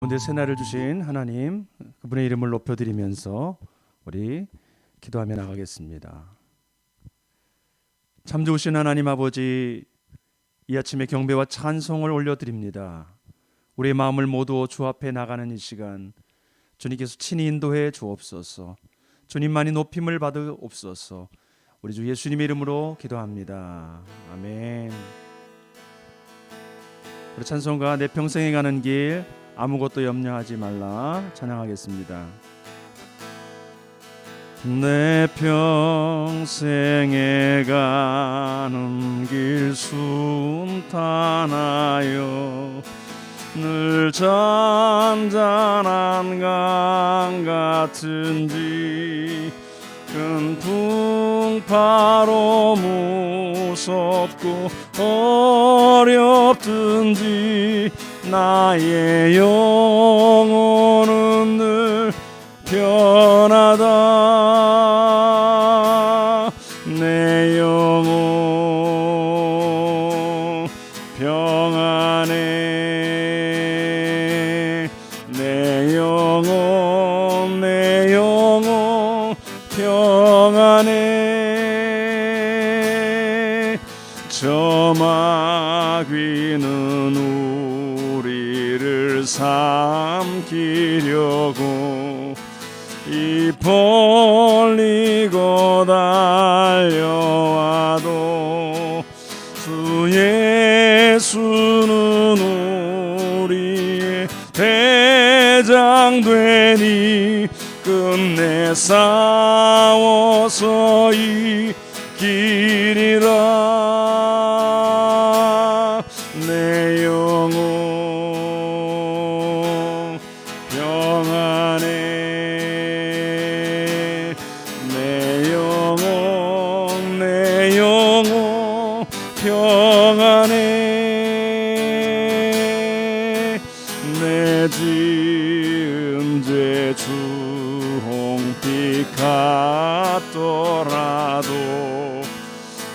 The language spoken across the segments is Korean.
오늘 새날을 주신 하나님, 그분의 이름을 높여드리면서 우리 기도하며 나가겠습니다. 참 좋으신 하나님 아버지, 이 아침에 경배와 찬송을 올려드립니다. 우리의 마음을 모두 주 앞에 나가는 이 시간, 주님께서 친히 인도해 주옵소서. 주님만이 높임을 받으옵소서. 우리 주 예수님의 이름으로 기도합니다. 아멘. 우리 찬송가 내 평생에 가는 길 아무것도 염려하지 말라 찬양하겠습니다. 내 평생에 가는 길 순탄하여 늘 잔잔한 강 같은지 큰 풍파로 무섭고 어렵든지 나의 영혼은 늘 편하다. 내 영혼 평안해. 내 영혼 평안해. 저 마귀는 우리를 삼키려고 입 벌리고 달려와도 주 예수는 우리의 대장 되니 끝내 싸워서 이기리라. 내 영혼 평안해. 내 영혼 평안해. 내 지은 죄 주홍빛 같더라도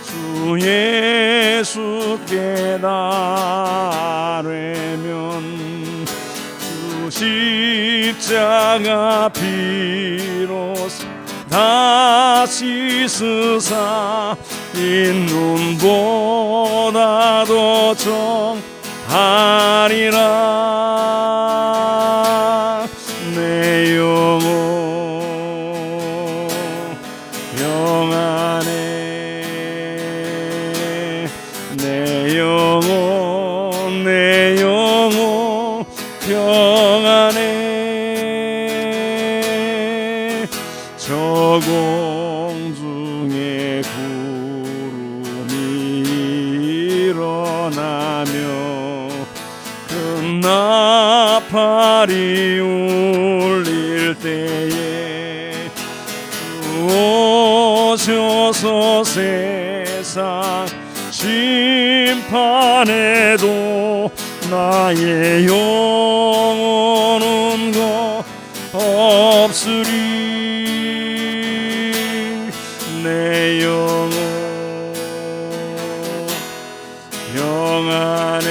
주 예수께 나르면 주 십자가 비로소 다 씻으사 인 눈보다도 정하리라. 내 영혼 평안해. 내 영혼 평안해. 저 공중에 구름이 일어나며 큰 나팔이 울릴 때에 오셔서 세상 심판에도 나의 영혼은 것 없으리. 내 영혼 평안해.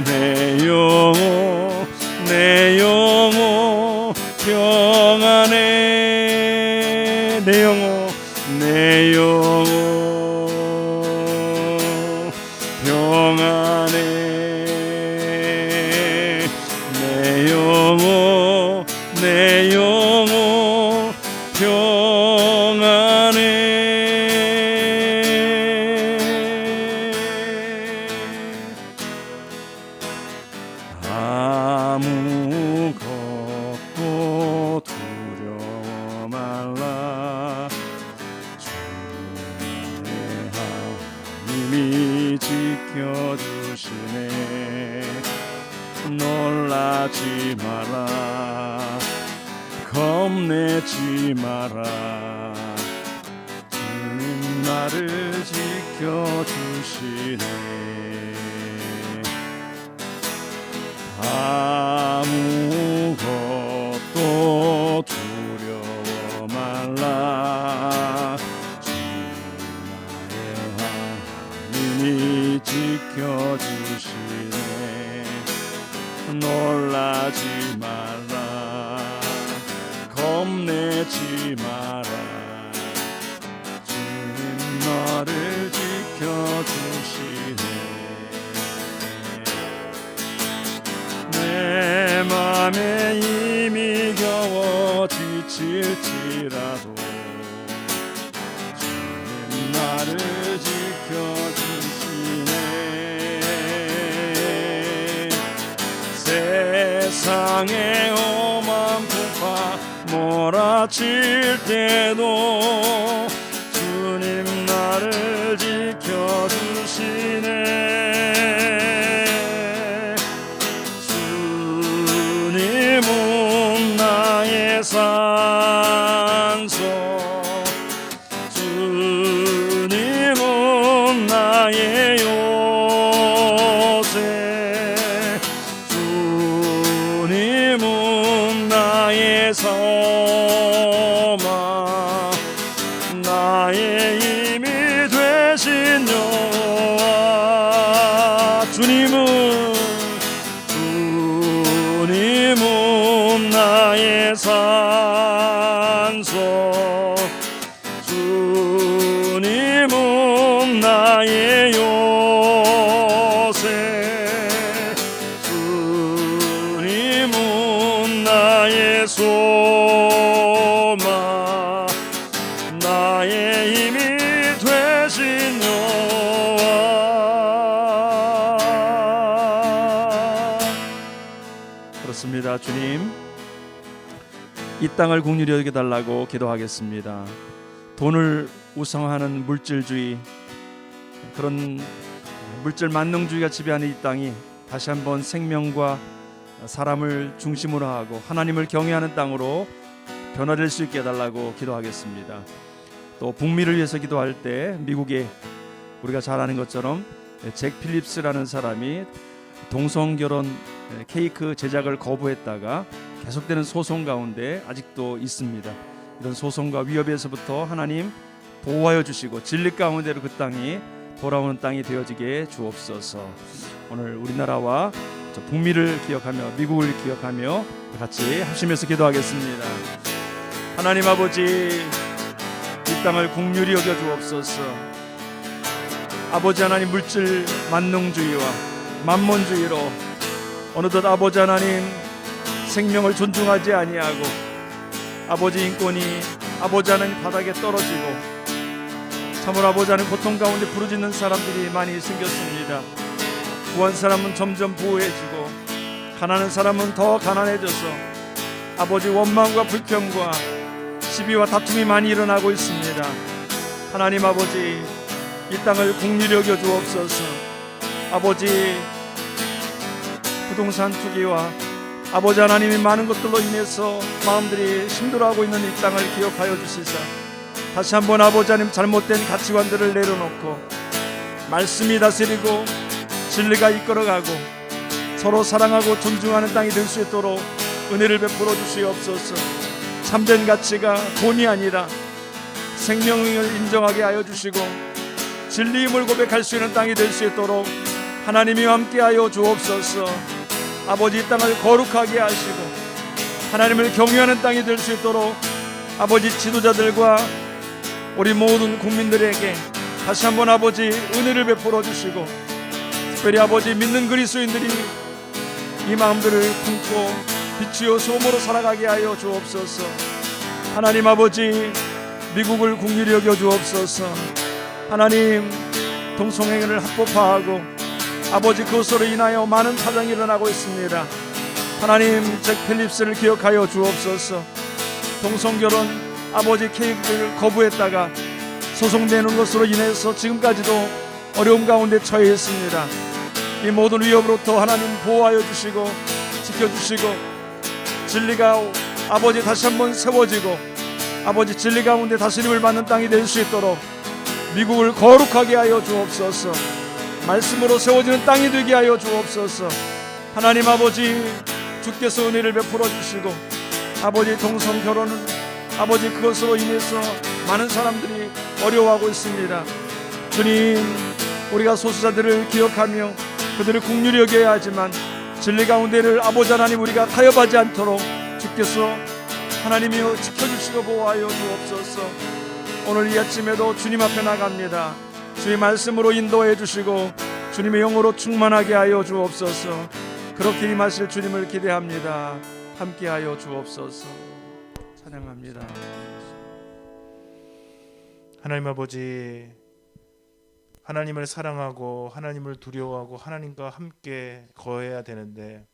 내 영혼 평안해. 내 영혼 평안해. 내 영혼 평안해. 아무것도 두려워 말라. 주의 하나님이 지켜주시네. 놀라지 마라. 겁내지 마라. 주님 나를 지켜주시네. 아무것도 두려워 말라. 주 나의 하나님이 지켜주시네. 놀라지 마라 겁내지 마라 주님 나를 지켜주시네 내 맘에 이미 겨워 지칠지라도 주님 나를 지켜주시네 세상에 험한 풍파 몰아칠 때도 주님 나를 지켜주시네 주님은 나의 산소 주님은 나의 요새 주님은 나의 소망 나의 힘이 되신 여호와 주님은 나의 산소 주님은 나의 요새 주님은 나의 소망 나의 힘이 되신 여호와 그렇습니다. 주님 이 땅을 긍휼히 여겨달라고 기도하겠습니다. 돈을 우상화하는 물질주의 그런 물질 만능주의가 지배하는 이 땅이 다시 한번 생명과 사람을 중심으로 하고 하나님을 경외하는 땅으로 변화될 수 있게 해달라고 기도하겠습니다. 또 북미를 위해서 기도할 때 미국에 우리가 잘 아는 것처럼 잭 필립스라는 사람이 동성결혼 케이크 제작을 거부했다가 계속되는 소송 가운데 아직도 있습니다. 이런 소송과 위협에서부터 하나님 보호하여 주시고 진리 가운데로 그 땅이 돌아오는 땅이 되어지게 주옵소서. 오늘 우리나라와 북미를 기억하며 미국을 기억하며 같이 합심해서 기도하겠습니다. 하나님 아버지 이 땅을 긍휼히 여겨 주옵소서. 아버지 하나님 물질 만능주의와 만몬주의로 어느덧 아버지 하나님 생명을 존중하지 아니하고 아버지 인권이 아버지 하나님 바닥에 떨어지고 참으로 아버지 하나님 고통 가운데 부르짖는 사람들이 많이 생겼습니다. 부한 사람은 점점 부해지고 가난한 사람은 더 가난해져서 아버지 원망과 불평과 시비와 다툼이 많이 일어나고 있습니다. 하나님 아버지 이 땅을 긍휼히 여겨 주옵소서. 아버지 부동산 투기와 아버지 하나님이 많은 것들로 인해서 마음들이 힘들어하고 있는 이 땅을 기억하여 주시사 다시 한번 아버지 하나님 잘못된 가치관들을 내려놓고 말씀이 다스리고 진리가 이끌어가고 서로 사랑하고 존중하는 땅이 될 수 있도록 은혜를 베풀어 주시옵소서. 참된 가치가 돈이 아니라 생명을 인정하게 하여 주시고 진리임을 고백할 수 있는 땅이 될 수 있도록 하나님이 함께하여 주옵소서. 아버지 이 땅을 거룩하게 하시고 하나님을 경외하는 땅이 될 수 있도록 아버지 지도자들과 우리 모든 국민들에게 다시 한번 아버지 은혜를 베풀어 주시고 특별히 아버지 믿는 그리스도인들이 이 마음들을 품고 빛이요 소금으로 살아가게 하여 주옵소서. 하나님 아버지 미국을 긍휼히 여겨 주옵소서. 하나님 동성애를 합법화하고 아버지 그것으로 인하여 많은 파장이 일어나고 있습니다. 하나님 잭 필립스를 기억하여 주옵소서. 동성결혼 아버지 케이크를 거부했다가 소송되는 것으로 인해서 지금까지도 어려움 가운데 처해 있습니다. 이 모든 위협으로부터 하나님 보호하여 주시고 지켜주시고 진리가 아버지 다시 한번 세워지고 아버지 진리 가운데 다스림을 받는 땅이 될 수 있도록 미국을 거룩하게 하여 주옵소서. 말씀으로 세워지는 땅이 되게 하여 주옵소서. 하나님 아버지 주께서 은혜를 베풀어 주시고 아버지 동성 결혼은 아버지 그것으로 인해서 많은 사람들이 어려워하고 있습니다. 주님 우리가 소수자들을 기억하며 그들을 긍휼히 여겨야 하지만 진리 가운데를 아버지 하나님 우리가 타협하지 않도록 주께서 하나님이여 지켜주시고 보호하여 주옵소서. 오늘 이 아침에도 주님 앞에 나갑니다. 주의 말씀으로 인도해 주시고 주님의 영으로 충만하게 하여 주옵소서. 그렇게 임하실 주님을 기대합니다. 함께하여 주옵소서. 찬양합니다. 하나님 아버지, 하나님을 사랑하고 하나님을 두려워하고 하나님과 함께 거해야 되는데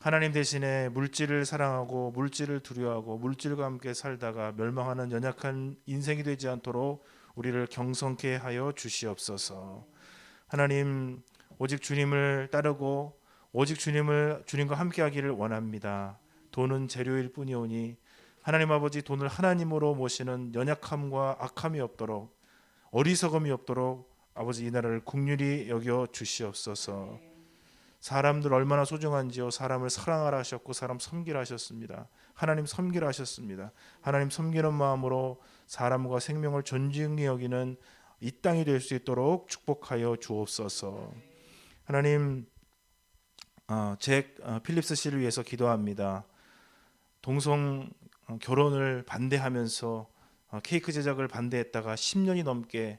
하나님 대신에 물질을 사랑하고 물질을 두려워하고 물질과 함께 살다가 멸망하는 연약한 인생이 되지 않도록 우리를 경성케 하여 주시옵소서. 하나님, 오직 주님을 따르고 오직 주님과 함께 하기를 원합니다. 돈은 재료일 뿐이오니 하나님 아버지, 돈을 하나님으로 모시는 연약함과 악함이 없도록, 어리석음이 없도록 아버지 이 나라를 긍휼히 여겨 주시옵소서. 사람들 얼마나 소중한지요. 사람을 사랑하라 하셨고 사람 섬기라 하셨습니다. 하나님 섬기라 하셨습니다. 하나님 섬기는 마음으로 사람과 생명을 존중히 여기는 이 땅이 될 수 있도록 축복하여 주옵소서. 하나님, 잭 필립스 씨를 위해서 기도합니다. 동성 결혼을 반대하면서 케이크 제작을 반대했다가 10년이 넘게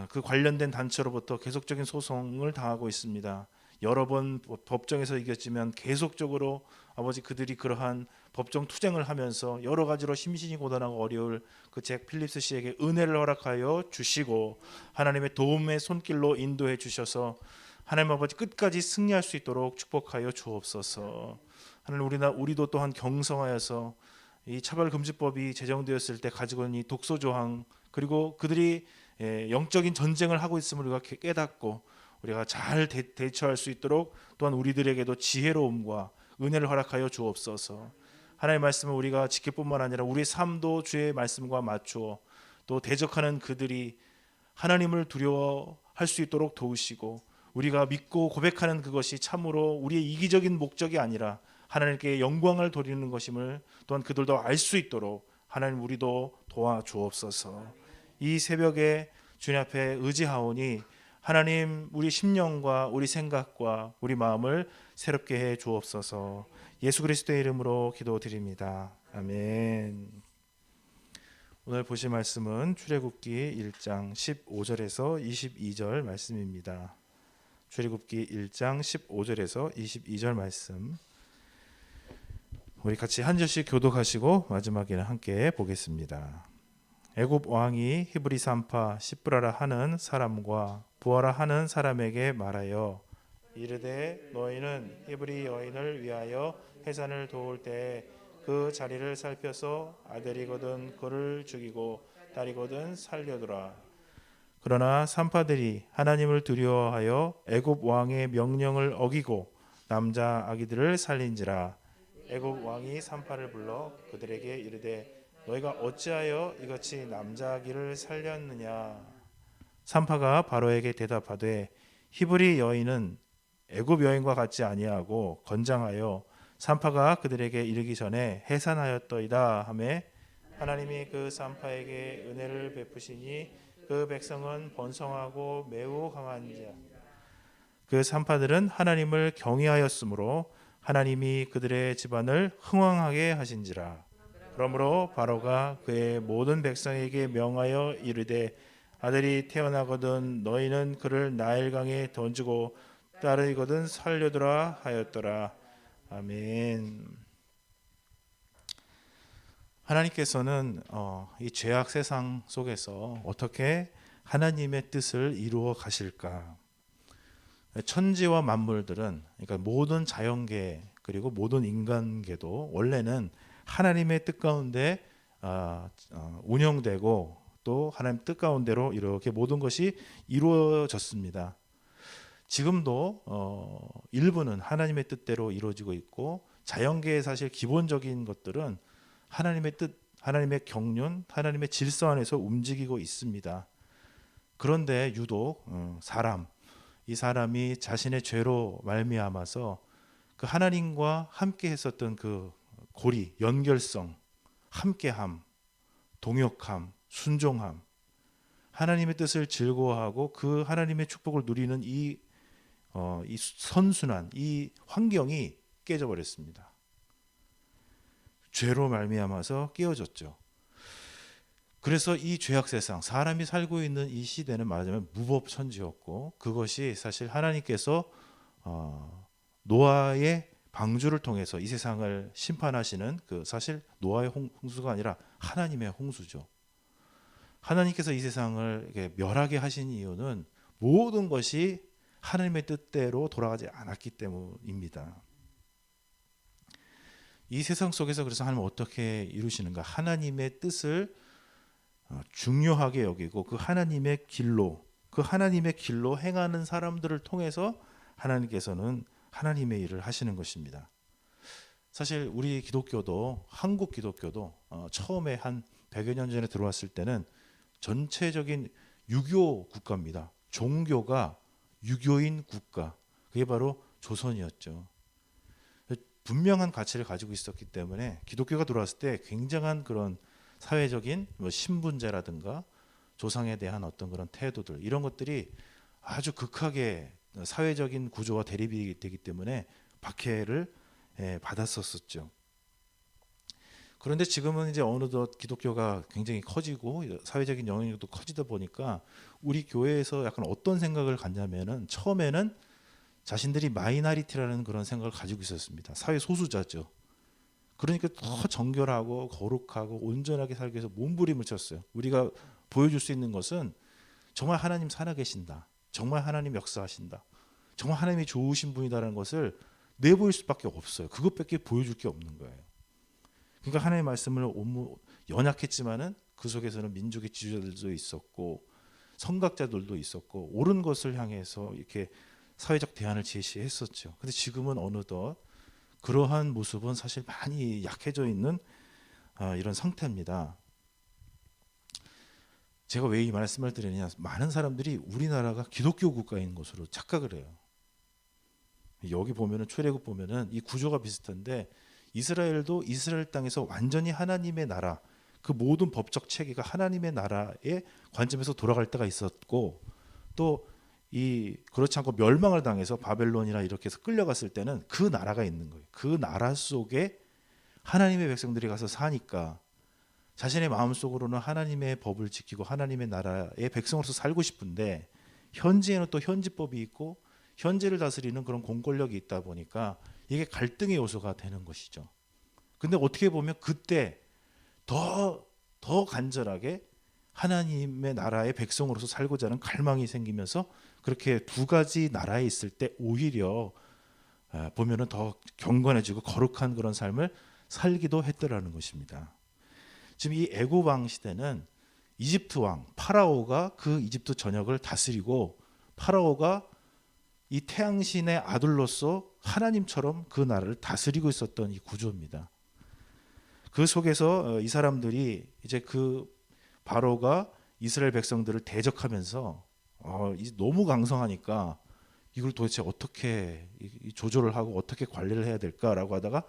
그 관련된 단체로부터 계속적인 소송을 당하고 있습니다. 여러 번 법정에서 이겼지만 계속적으로 아버지 그들이 그러한 법정 투쟁을 하면서 여러 가지로 심신이 고단하고 어려울 그 잭 필립스 씨에게 은혜를 허락하여 주시고 하나님의 도움의 손길로 인도해 주셔서 하나님 아버지 끝까지 승리할 수 있도록 축복하여 주옵소서. 하나님, 우리도 또한 경성하여서 이 차별금지법이 제정되었을 때 가지고 있는 이 독소 조항, 그리고 그들이 영적인 전쟁을 하고 있음을 우리가 깨닫고 우리가 잘 대처할 수 있도록 또한 우리들에게도 지혜로움과 은혜를 허락하여 주옵소서. 하나님의 말씀을 우리가 지킬 뿐만 아니라 우리의 삶도 주의 말씀과 맞추어 또 대적하는 그들이 하나님을 두려워할 수 있도록 도우시고, 우리가 믿고 고백하는 그것이 참으로 우리의 이기적인 목적이 아니라 하나님께 영광을 돌리는 것임을 또한 그들도 알 수 있도록 하나님 우리도 도와주옵소서. 이 새벽에 주님 앞에 의지하오니 하나님, 우리 심령과 우리 생각과 우리 마음을 새롭게 해 주옵소서. 예수 그리스도의 이름으로 기도드립니다. 아멘. 오늘 보실 말씀은 출애굽기 1장 15절에서 22절 말씀입니다. 출애굽기 1장 15절에서 22절 말씀, 우리 같이 한 절씩 교독하시고 마지막에는 함께 보겠습니다. 애굽 왕이 히브리 산파 시브라라 하는 사람과 부하라 하는 사람에게 말하여 이르되 너희는 히브리 여인을 위하여 해산을 도울 때에 그 자리를 살펴서 아들이거든 그를 죽이고 딸이거든 살려두라. 그러나 산파들이 하나님을 두려워하여 애굽 왕의 명령을 어기고 남자 아기들을 살린지라. 애굽 왕이 산파를 불러 그들에게 이르되 너희가 어찌하여 이같이 남자 아기를 살렸느냐. 산파가 바로에게 대답하되 히브리 여인은 애굽 여인과 같지 아니하고 건장하여 산파가 그들에게 이르기 전에 해산하였더이다 하매 하나님이 그 산파에게 은혜를 베푸시니 그 백성은 번성하고 매우 강한 자. 그 산파들은 하나님을 경외하였으므로 하나님이 그들의 집안을 흥왕하게 하신지라. 그러므로 바로가 그의 모든 백성에게 명하여 이르되 아들이 태어나거든 너희는 그를 나일강에 던지고 딸이거든 살려두라 하였더라. 아멘. 하나님께서는 이 죄악 세상 속에서 어떻게 하나님의 뜻을 이루어 가실까? 천지와 만물들은, 그러니까 모든 자연계 그리고 모든 인간계도 원래는 하나님의 뜻 가운데 운영되고 또 하나님 뜻 가운데로 이렇게 모든 것이 이루어졌습니다. 지금도 일부는 하나님의 뜻대로 이루어지고 있고 자연계의 사실 기본적인 것들은 하나님의 뜻, 하나님의 경륜, 하나님의 질서 안에서 움직이고 있습니다. 그런데 유독 이 사람이 자신의 죄로 말미암아서 그 하나님과 함께 했었던 그 고리, 연결성, 함께함, 동역함, 순종함, 하나님의 뜻을 즐거워하고 그 하나님의 축복을 누리는 이 이 선순환, 이 환경이 깨져버렸습니다. 죄로 말미암아서 깨어졌죠. 그래서 이 죄악 세상, 사람이 살고 있는 이 시대는 말하자면 무법천지였고, 그것이 사실 하나님께서 노아의 방주를 통해서 이 세상을 심판하시는, 그 사실 노아의 홍수가 아니라 하나님의 홍수죠. 하나님께서 이 세상을 이렇게 멸하게 하신 이유는 모든 것이 하나님의 뜻대로 돌아가지 않았기 때문입니다. 이 세상 속에서 그래서 하나님은 어떻게 이루시는가? 하나님의 뜻을 중요하게 여기고 그 하나님의 길로 행하는 사람들을 통해서 하나님께서는 하나님의 일을 하시는 것입니다. 사실 우리 기독교도, 한국 기독교도 처음에 한 100여 년 전에 들어왔을 때는 전체적인 유교 국가입니다. 종교가 유교인 국가, 그게 바로 조선이었죠. 분명한 가치를 가지고 있었기 때문에 기독교가 들어왔을 때 굉장한 그런 사회적인 신분제라든가 조상에 대한 어떤 그런 태도들, 이런 것들이 아주 극하게 사회적인 구조와 대립이 되기 때문에 박해를 받았었죠. 그런데 지금은 이제 어느덧 기독교가 굉장히 커지고 사회적인 영향력도 커지다 보니까 우리 교회에서 약간 어떤 생각을 갖냐면은, 처음에는 자신들이 마이너리티라는 그런 생각을 가지고 있었습니다. 사회 소수자죠. 그러니까 더 정결하고 거룩하고 온전하게 살기 위해서 몸부림을 쳤어요. 우리가 보여줄 수 있는 것은 정말 하나님 살아계신다, 정말 하나님 역사하신다, 정말 하나님이 좋으신 분이다라는 것을 내보일 수밖에 없어요. 그것밖에 보여줄 게 없는 거예요. 그러니까 하나님의 말씀을 연약했지만은 그 속에서는 민족의 지도자들도 있었고 선각자들도 있었고 옳은 것을 향해서 이렇게 사회적 대안을 제시했었죠. 근데 지금은 어느덧 그러한 모습은 사실 많이 약해져 있는 이런 상태입니다. 제가 왜 이 말씀을 드리느냐, 많은 사람들이 우리나라가 기독교 국가인 것으로 착각을 해요. 여기 보면은 출애굽 보면은 이 구조가 비슷한데, 이스라엘도 이스라엘 땅에서 완전히 하나님의 나라, 그 모든 법적 체계가 하나님의 나라의 관점에서 돌아갈 때가 있었고, 또 그렇지 않고 멸망을 당해서 바벨론이나 이렇게 해서 끌려갔을 때는 그 나라가 있는 거예요. 그 나라 속에 하나님의 백성들이 가서 사니까 자신의 마음속으로는 하나님의 법을 지키고 하나님의 나라의 백성으로서 살고 싶은데, 현지에는 또 현지법이 있고 현지를 다스리는 그런 공권력이 있다 보니까 이게 갈등의 요소가 되는 것이죠. 근데 어떻게 보면 그때 더 간절하게 하나님의 나라의 백성으로서 살고자 하는 갈망이 생기면서, 그렇게 두 가지 나라에 있을 때 오히려 보면은 더 경건해지고 거룩한 그런 삶을 살기도 했더라는 것입니다. 지금 이 애굽 왕 시대는 이집트 왕 파라오가 그 이집트 전역을 다스리고, 파라오가 이 태양신의 아들로서 하나님처럼 그 나라를 다스리고 있었던 이 구조입니다. 그 속에서 이 사람들이 이제 그 바로가 이스라엘 백성들을 대적하면서 너무 강성하니까 이걸 도대체 어떻게 조절을 하고 어떻게 관리를 해야 될까라고 하다가,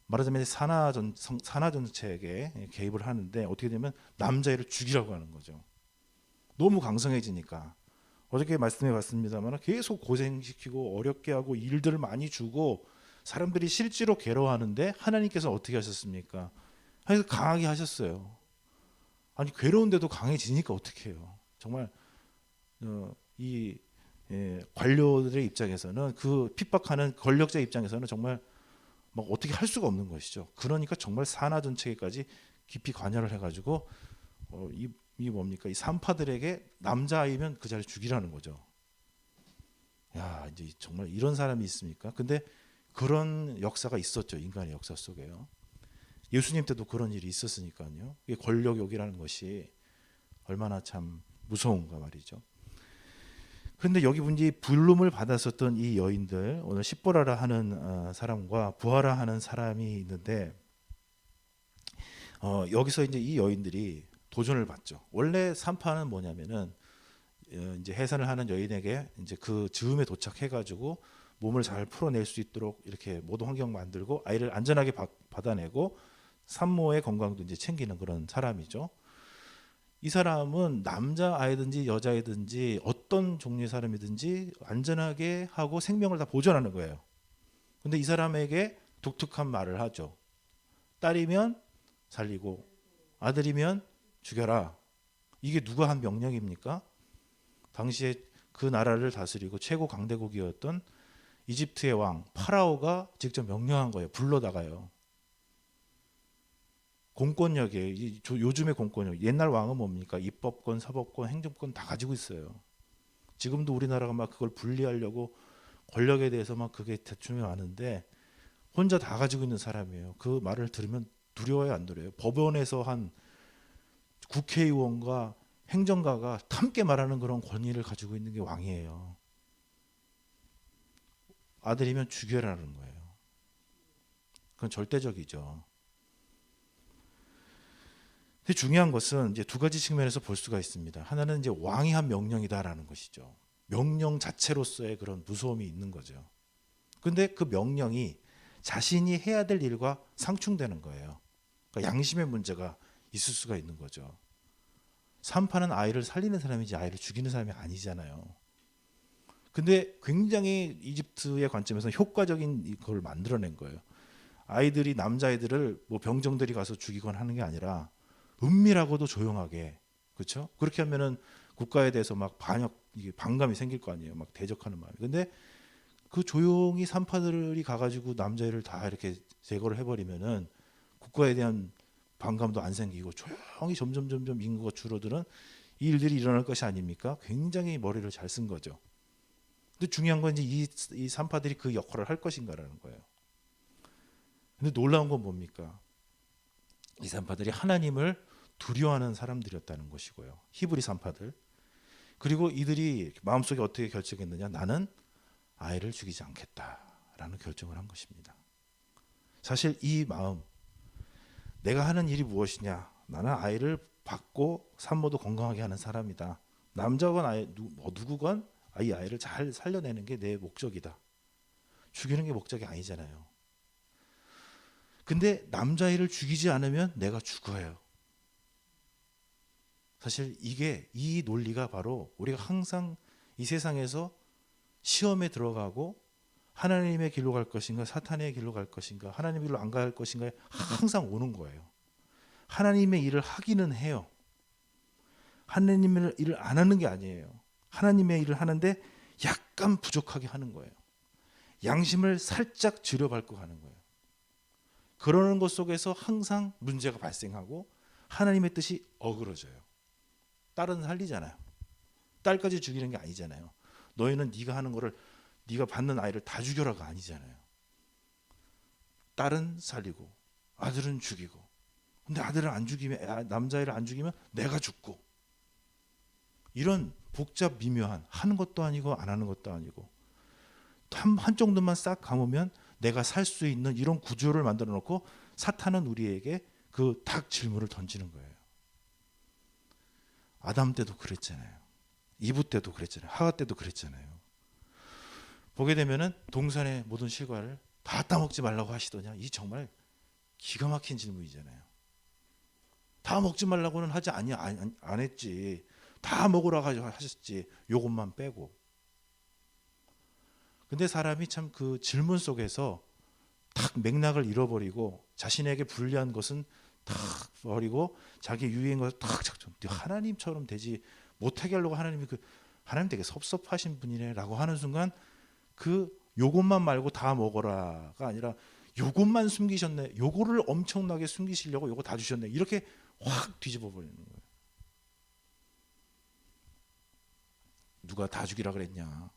말하자면 산하 정책에 개입을 하는데, 어떻게 되면 남자애를 죽이라고 하는 거죠. 너무 강성해지니까. 어저께 말씀해 봤습니다만 계속 고생시키고 어렵게 하고 일들을 많이 주고 사람들이 실제로 괴로워하는데, 하나님께서 어떻게 하셨습니까? 하나님께서 강하게 하셨어요. 아니, 괴로운데도 강해지니까 어떻게 해요? 정말 이 관료들의 입장에서는, 그 핍박하는 권력자 입장에서는 정말 막 어떻게 할 수가 없는 것이죠. 그러니까 정말 산하 전체까지 깊이 관여를 해가지고 이 뭡니까? 이 산파들에게 남자아이면 그 자리 죽이라는 거죠. 야, 이제 정말 이런 사람이 있습니까? 근데 그런 역사가 있었죠. 인간의 역사 속에요. 예수님 때도 그런 일이 있었으니까요. 이게 권력욕이라는 것이 얼마나 참 무서운가 말이죠. 그런데 여기 분이 부름을 받았었던 이 여인들, 오늘 십보라라 하는 사람과 부하라 하는 사람이 있는데, 여기서 이제 이 여인들이 도전을 받죠. 원래 산파는 뭐냐면은 이제 해산을 하는 여인에게 이제 그 즈음에 도착해가지고 몸을 잘 풀어낼 수 있도록 이렇게 모든 환경 만들고 아이를 안전하게 받아내고 산모의 건강도 이제 챙기는 그런 사람이죠. 이 사람은 남자아이든지 여자아이든지 어떤 종류의 사람이든지 안전하게 하고 생명을 다 보존하는 거예요. 근데 이 사람에게 독특한 말을 하죠. 딸이면 살리고 아들이면 죽여라. 이게 누가 한 명령입니까? 당시에 그 나라를 다스리고 최고 강대국이었던 이집트의 왕 파라오가 직접 명령한 거예요. 불러다가요. 공권력이에요. 요즘의 공권력. 옛날 왕은 뭡니까? 입법권, 사법권, 행정권 다 가지고 있어요. 지금도 우리나라가 막 그걸 분리하려고 권력에 대해서 막 그게 대충이 많은데 혼자 다 가지고 있는 사람이에요. 그 말을 들으면 두려워요, 안 두려워요? 법원에서 한 국회의원과 행정가가 함께 말하는 그런 권위를 가지고 있는 게 왕이에요. 아들이면 죽여라는 거예요. 그건 절대적이죠. 근데 중요한 것은 이제 두 가지 측면에서 볼 수가 있습니다. 하나는 이제 왕이 한 명령이다라는 것이죠. 명령 자체로서의 그런 무서움이 있는 거죠. 근데 그 명령이 자신이 해야 될 일과 상충되는 거예요. 그러니까 양심의 문제가 있을 수가 있는 거죠. 산파는 아이를 살리는 사람이지 아이를 죽이는 사람이 아니잖아요. 근데 굉장히 이집트의 관점에서 효과적인 이걸 만들어낸 거예요. 아이들이 남자아이들을 뭐 병정들이 가서 죽이거나 하는 게 아니라 은밀하고도 조용하게, 그렇죠? 그렇게 하면은 국가에 대해서 막 이게 반감이 생길 거 아니에요. 막 대적하는 마음이. 근데 그 조용히 산파들이 가가지고 남자애를 다 이렇게 제거를 해버리면은 국가에 대한 반감도 안 생기고 조용히 점점 인구가 줄어드는 이 일들이 일어날 것이 아닙니까? 굉장히 머리를 잘 쓴 거죠. 근데 중요한 건 이제 이 산파들이 그 역할을 할 것인가라는 거예요. 근데 놀라운 건 뭡니까? 이 산파들이 하나님을 두려워하는 사람들이었다는 것이고요. 히브리 산파들. 그리고 이들이 마음속에 어떻게 결정했느냐? 나는 아이를 죽이지 않겠다라는 결정을 한 것입니다. 사실 이 마음, 내가 하는 일이 무엇이냐? 나는 아이를 받고 산모도 건강하게 하는 사람이다. 남자건 누구건 이 아이를 잘 살려내는 게 내 목적이다. 죽이는 게 목적이 아니잖아요. 근데 남자아이를 죽이지 않으면 내가 죽어요. 사실 이 논리가 바로 우리가 항상 이 세상에서 시험에 들어가고 하나님의 길로 갈 것인가 사탄의 길로 갈 것인가 하나님의 길로 안 갈 것인가에 항상 오는 거예요. 하나님의 일을 하기는 해요. 하나님의 일을 안 하는 게 아니에요. 하나님의 일을 하는데 약간 부족하게 하는 거예요. 양심을 살짝 들여밟고 가는 거예요. 그러는 것 속에서 항상 문제가 발생하고 하나님의 뜻이 어그러져요. 딸은 살리잖아요. 딸까지 죽이는 게 아니잖아요. 너희는 네가 하는 거를 네가 받는 아이를 다 죽여라가 아니잖아요. 딸은 살리고 아들은 죽이고. 근데 아들을 안 죽이면 남자애를 안 죽이면 내가 죽고. 이런 복잡 미묘한 하는 것도 아니고 안 하는 것도 아니고 한 정도만 싹 감으면 내가 살 수 있는 이런 구조를 만들어 놓고 사탄은 우리에게 그 닭 질문을 던지는 거예요. 아담 때도 그랬잖아요. 이브 때도 그랬잖아요. 하와 때도 그랬잖아요. 보게 되면은 동산의 모든 실과를 다 따먹지 말라고 하시더냐? 이 정말 기가 막힌 질문이잖아요. 다 먹지 말라고는 하지 안 했지. 다 먹으라고 하셨지. 요것만 빼고. 근데 사람이 참 그 질문 속에서 탁 맥락을 잃어버리고 자신에게 불리한 것은 탁 버리고 자기 유익인 것을 탁 작전. 하나님처럼 되지 못하게 하려고 하나님 되게 섭섭하신 분이네라고 하는 순간 그 요것만 말고 다 먹어라가 아니라 요것만 숨기셨네. 요거를 엄청나게 숨기시려고 요거 다 주셨네. 이렇게 확 뒤집어 버리는 거예요. 누가 다 죽이라 그랬냐?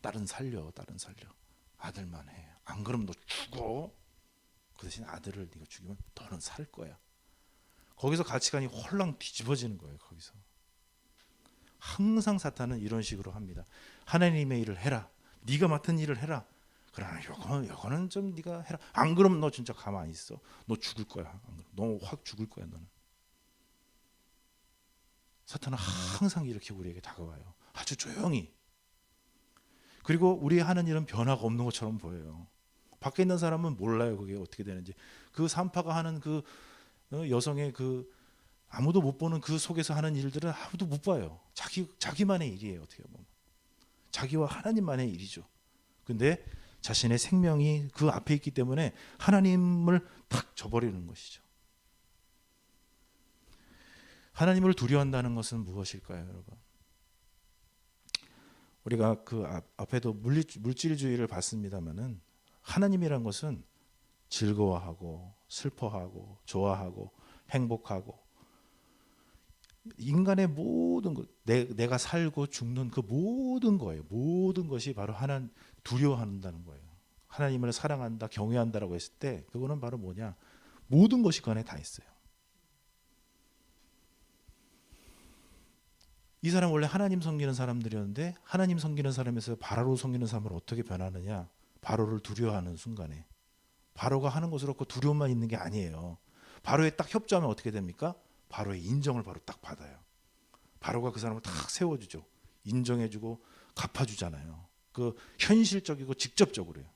딸은 살려. 아들만 해. 안 그러면 너 죽어. 그 대신 아들을 네가 죽이면 너는 살 거야. 거기서 가치관이 홀랑 뒤집어지는 거예요. 거기서. 항상 사탄은 이런 식으로 합니다. 하나님의 일을 해라. 네가 맡은 일을 해라. 그러나 요거는 좀 네가 해라. 안 그러면 너 진짜 가만히 있어. 너 죽을 거야. 너 확 죽을 거야. 너는. 사탄은 항상 이렇게 우리에게 다가와요. 아주 조용히. 그리고 우리 하는 일은 변화가 없는 것처럼 보여요. 밖에 있는 사람은 몰라요. 그게 어떻게 되는지. 그 산파가 하는 그 여성의 그 아무도 못 보는 그 속에서 하는 일들은 아무도 못 봐요. 자기만의 일이에요. 어떻게 보면 자기와 하나님만의 일이죠. 근데 자신의 생명이 그 앞에 있기 때문에 하나님을 탁 저버리는 것이죠. 하나님을 두려워한다는 것은 무엇일까요, 여러분? 우리가 그 앞에도 물질주의를 봤습니다만은 하나님이란 것은 즐거워하고 슬퍼하고 좋아하고 행복하고 인간의 모든 것, 내가 살고 죽는 그 모든 거예요. 모든 것이 바로 하나님 두려워한다는 거예요. 하나님을 사랑한다, 경외한다라고 했을 때 그거는 바로 뭐냐? 모든 것이 그 안에 다 있어요. 이 사람 원래 하나님 섬기는 사람들이었는데 하나님 섬기는 사람에서 바로를 섬기는 사람을 어떻게 변하느냐? 바로를 두려워하는 순간에 바로가 하는 것으로 그 두려움만 있는 게 아니에요. 바로에 딱 협조하면 어떻게 됩니까? 바로의 인정을 바로 딱 받아요. 바로가 그 사람을 딱 세워주죠. 인정해주고 갚아주잖아요. 그 현실적이고 직접적으로요.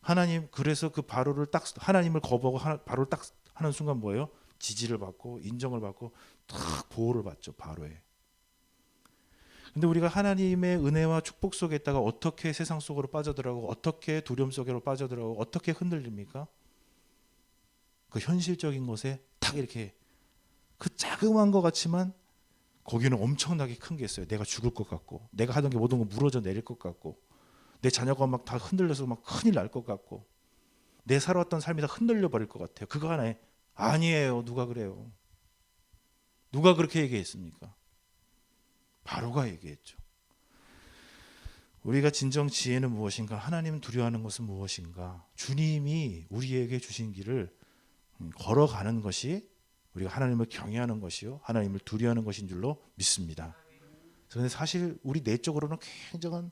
하나님 그래서 그 바로를 딱 하나님을 거부하고 바로를 딱 하는 순간 뭐예요? 지지를 받고 인정을 받고 딱 보호를 받죠. 바로에. 근데 우리가 하나님의 은혜와 축복 속에 있다가 어떻게 세상 속으로 빠져들어가고 어떻게 두려움 속으로 빠져들어가고 어떻게 흔들립니까? 그 현실적인 것에 딱 이렇게 그 자그마한 것 같지만 거기는 엄청나게 큰 게 있어요. 내가 죽을 것 같고 내가 하던 게 모든 거 무너져 내릴 것 같고 내 자녀가 막 다 흔들려서 막 큰일 날 것 같고 내 살아왔던 삶이 다 흔들려 버릴 것 같아요. 그거 하나에 아니에요. 누가 그래요? 누가 그렇게 얘기했습니까? 바로가 얘기했죠. 우리가 진정 지혜는 무엇인가? 하나님 두려워하는 것은 무엇인가? 주님이 우리에게 주신 길을 걸어가는 것이 우리가 하나님을 경외하는 것이요 하나님을 두려워하는 것인 줄로 믿습니다. 그런데 사실 우리 내적으로는 굉장한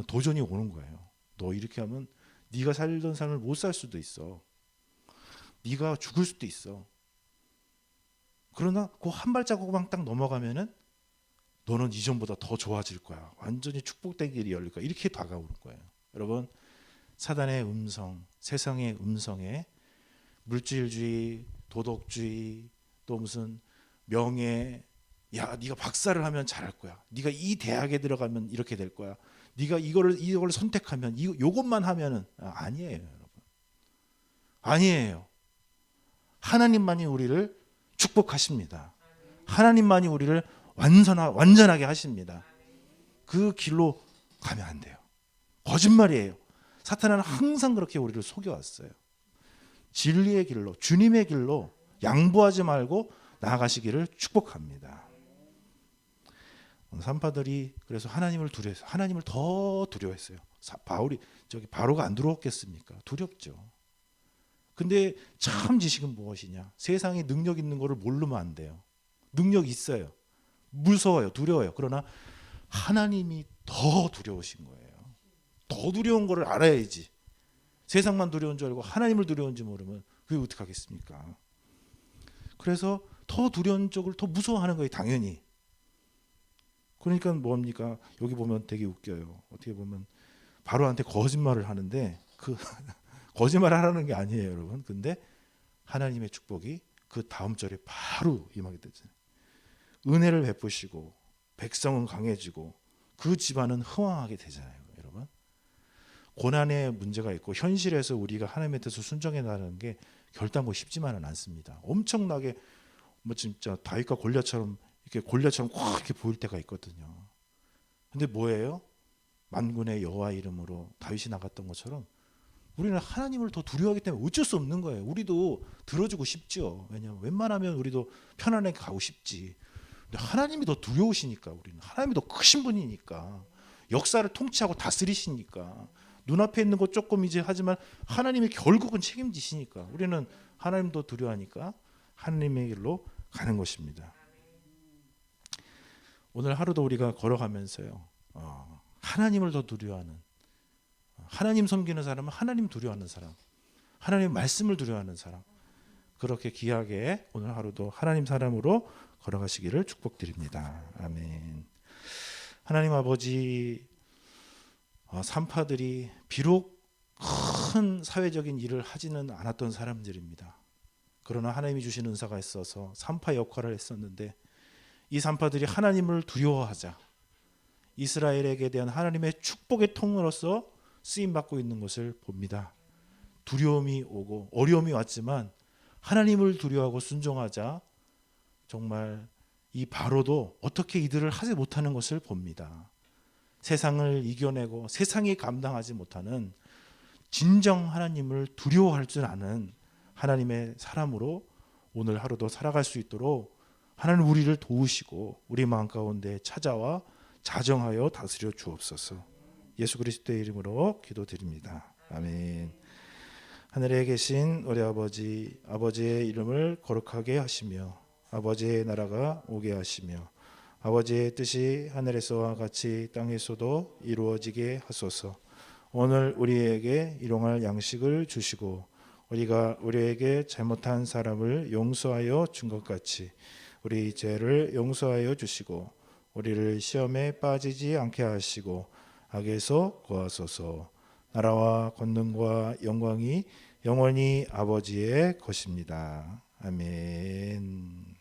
도전이 오는 거예요. 너 이렇게 하면 네가 살던 삶을 못 살 수도 있어. 네가 죽을 수도 있어. 그러나 그 한 발자국만 딱 넘어가면은 너는 이전보다 더 좋아질 거야. 완전히 축복된 길이 열릴 거야. 이렇게 다가오는 거예요. 여러분, 사단의 음성, 세상의 음성에 물질주의, 도덕주의, 또 무슨 명예, 야, 네가 박사를 하면 잘할 거야. 네가 이 대학에 들어가면 이렇게 될 거야. 네가 이걸 선택하면 요것만 하면은 아니에요, 여러분. 아니에요. 하나님만이 우리를 축복하십니다. 하나님만이 우리를 완전하게 하십니다. 그 길로 가면 안 돼요. 거짓말이에요. 사탄은 항상 그렇게 우리를 속여왔어요. 진리의 길로, 주님의 길로 양보하지 말고 나아가시기를 축복합니다. 산파들이 그래서 하나님을 두려워했어요. 하나님을 더 두려워했어요. 바로가 안 두려웠겠습니까? 두렵죠. 근데 참 지식은 무엇이냐? 세상에 능력 있는 거를 모르면 안 돼요. 능력 있어요. 무서워요. 두려워요. 그러나 하나님이 더 두려우신 거예요. 더 두려운 거를 알아야지. 세상만 두려운 줄 알고 하나님을 두려운지 모르면 그게 어떻게 하겠습니까? 그래서 더 두려운 쪽을 더 무서워하는 거예요. 당연히. 그러니까 뭡니까? 여기 보면 되게 웃겨요. 어떻게 보면 바로한테 거짓말을 하는데 그 거짓말을 하라는 게 아니에요, 여러분. 근데 하나님의 축복이 그 다음 절에 바로 임하게 되잖아요. 은혜를 베푸시고 백성은 강해지고 그 집안은 흥왕하게 되잖아요, 여러분. 고난의 문제가 있고 현실에서 우리가 하나님의 뜻을 순종해 나가는 게 결단코 쉽지만은 않습니다. 엄청나게 뭐 진짜 다윗과 골리앗처럼 확 이렇게 보일 때가 있거든요. 근데 뭐예요? 만군의 여호와 이름으로 다윗이 나갔던 것처럼 우리는 하나님을 더 두려워하기 때문에 어쩔 수 없는 거예요. 우리도 들어주고 싶죠. 왜냐하면 웬만하면 우리도 편안하게 가고 싶지. 근데 하나님이 더 두려우시니까, 우리는 하나님이 더 크신 분이니까, 역사를 통치하고 다스리시니까, 눈앞에 있는 것 조금 이제 하지만 하나님이 결국은 책임지시니까 우리는 하나님 더 두려워하니까 하나님의 길로 가는 것입니다. 오늘 하루도 우리가 걸어가면서요, 하나님을 더 두려워하는, 하나님 섬기는 사람은 하나님 두려워하는 사람, 하나님 말씀을 두려워하는 사람, 그렇게 귀하게 오늘 하루도 하나님 사람으로 걸어가시기를 축복드립니다. 아멘. 하나님 아버지, 산파들이 비록 큰 사회적인 일을 하지는 않았던 사람들입니다. 그러나 하나님이 주신 은사가 있어서 산파 역할을 했었는데 이 산파들이 하나님을 두려워하자 이스라엘에게 대한 하나님의 축복의 통로로서 쓰임 받고 있는 것을 봅니다. 두려움이 오고 어려움이 왔지만 하나님을 두려워하고 순종하자 정말 이 바로도 어떻게 이들을 하지 못하는 것을 봅니다. 세상을 이겨내고 세상이 감당하지 못하는 진정 하나님을 두려워할 줄 아는 하나님의 사람으로 오늘 하루도 살아갈 수 있도록 하나님 우리를 도우시고 우리 마음 가운데 찾아와 자정하여 다스려 주옵소서. 예수 그리스도의 이름으로 기도드립니다. 아멘. 하늘에 계신 우리 아버지, 아버지의 이름을 거룩하게 하시며 아버지의 나라가 오게 하시며 아버지의 뜻이 하늘에서와 같이 땅에서도 이루어지게 하소서. 오늘 우리에게 일용할 양식을 주시고 우리가 우리에게 잘못한 사람을 용서하여 준 것 같이 우리 죄를 용서하여 주시고 우리를 시험에 빠지지 않게 하시고 악에서 구하소서. 나라와 권능과 영광이 영원히 아버지의 것입니다. 아멘.